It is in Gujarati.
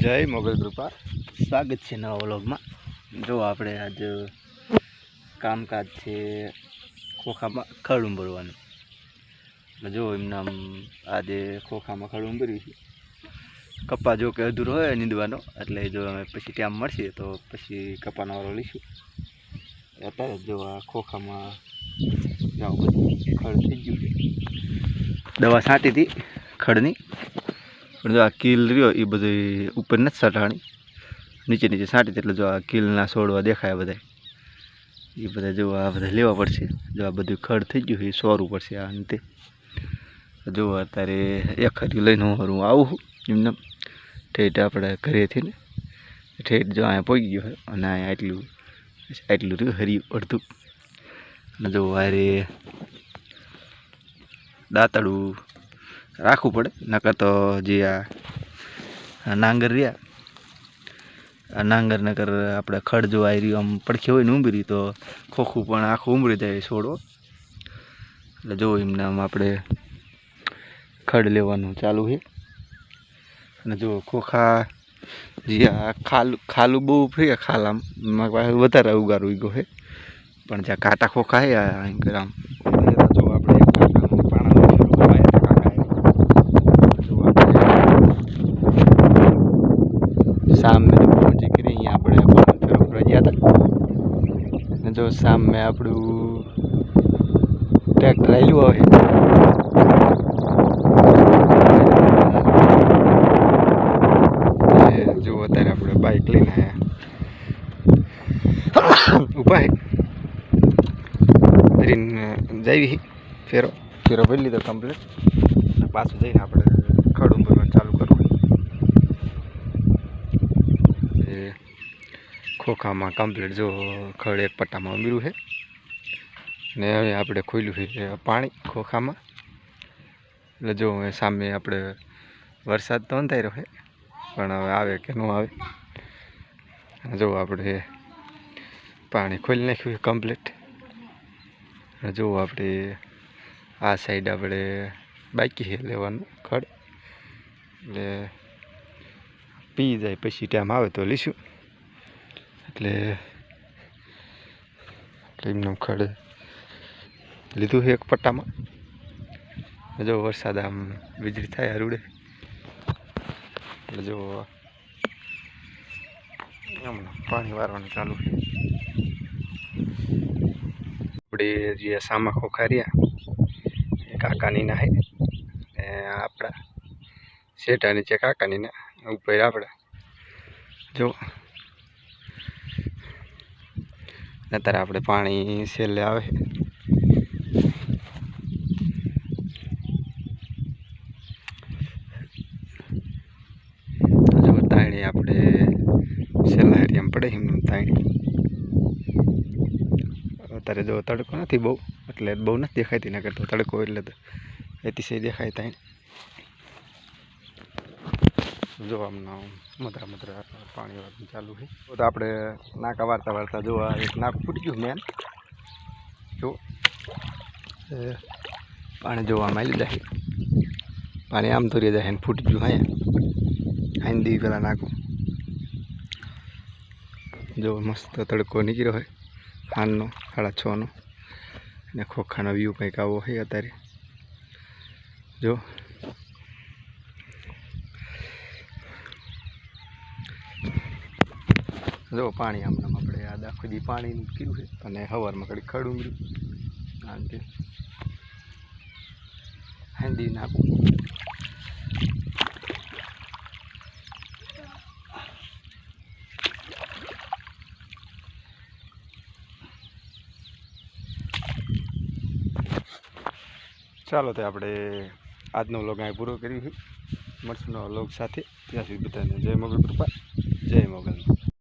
જય મોગલ કૃપા સ્વાગત છે નવા વ્લોગમાં। જો આપણે આજ કામકાજ છે ખોખામાં ખડ ઉંબરવાનું। જો એમને આજે ખોખામાં ખડ ઉંબર્યું છે। કપા જો કે અધૂરો હોય નીંદવાનો, એટલે જો અમે પછી ટાઈમ મળશે તો પછી કપાનો વારો લઈશું। અત્યારે જો આ ખોખામાં ખડ થઈ ગયું છે। દવા છાંટી હતી ખડની, પણ જો આ કીલ રહ્યો એ બધી ઉપર નથી છટાણી, નીચે નીચે છાંટી, એટલે જો આ કીલના છોડવા દેખાય બધા, એ બધા જો આ બધા લેવા પડશે। જો આ બધું ખડ થઈ ગયું એ સોરવું પડશે આ અંતે। જો અત્યારે એક હરિયું લઈને હું આવું એમને ઠેઠ આપણે ઘરેથી ને ઠેઠ જો અહીંયા પહોંચી ગયો હોય, અને અહીંયા આટલું રહ્યું હરિયું અડધું। અને જો વારે દાંતડું રાખવું પડે, નકર તો જે આ નાંગર રહ્યા, આ નાંગર નકર આપણે ખડ જો આવી રહ્યું આમ પડખે હોય ને ઉંબરી તો ખોખું પણ આખું ઉંબરી જાય છોડવો। એટલે જો એમને આમ આપણે ખડ લેવાનું ચાલુ છે। અને જો ખોખા જે આ ખાલું બહુ ફ્રી ખાલામ વધારે ઉગાર ઉગ્યો છે, પણ જ્યાં કાંટા ખોખા છે આમ જો આપણે સામે પહોંચી કરી આપણે ફરવા ગયા હતા। જો સામે આપણું ટ્રેક્ટર આવેલું આવે, જો અત્યારે આપણે બાઇક લઈને ઊભા જઈ ફેરો ભરી લીધો કમ્પ્લીટ, અને પાછું જઈને આપણે ખડ ઉંબરવાનું ચાલુ કરવું। ખોખામાં કમ્પ્લીટ જો ખડ એક પટ્ટામાં ઉમેર્યું છે, ને હવે આપણે ખોલ્યું છે પાણી ખોખામાં। એટલે જો સામે આપણે વરસાદ તો અંધારો છે, પણ હવે આવે કે ન આવે। જો આપણે પાણી ખોલી નાખ્યું કમ્પ્લીટ। જો આપણે આ સાઈડ આપણે બાકી છે લેવાનું ખડ, એટલે પી જાય પછી ટાઈમ આવે તો લઈશું। એટલે એમનું ખડ લીધું છે એક પટ્ટામાં। જો વરસાદ આમ વીજળી થાય હરુડે, એટલે જો પાણી વારવાનું ચાલુ છે। આપણે જે સામા ખોખા રહ્યા એ કાકાની ના છે, આપણા શેઠા નીચે કાકાની ના ઉપર આપણે જો અત્યારે આપણે પાણી છેલ્લે આવે છે। જો તાણી આપણે છેલ્લા હરિયામાં પડે એમ તાણી। અત્યારે જો તડકો નથી બહુ, એટલે બહુ નથી દેખાતી, નકર તો તડકો એટલે તો અતિશય દેખાય તાણી। જો આમના મધરા પાણી વાળવાનું ચાલુ છે। તો આપણે નાકા વારતા જો એક નાક ફૂટી ગયું મેન, જો પાણી જોવામાં આવી જાય, પાણી આમ તો જાય ને ફૂટી ગયું અહીંયા હિન્દી પેલા નાખું। જો મસ્ત તડકો નીકળ્યો હોય ખાનનો 6:30નો, અને ખોખાનો વ્યૂ કંઈક આવો છે અત્યારે। જો પાણી આમનામ આપણે આ આખું દી પાણી કર્યું છે, અને સવારમાં ઘડી ખડ ઉમર્યું આંતે હિન્દી નાખું। ચાલો તો આપણે આજનો વ્લોગ અહીં પૂરો કર્યું છે। મળશું નવા વ્લોગ સાથે, ત્યાં સુધી બધાને જય મોગલ કૃપા, જય મોગલ।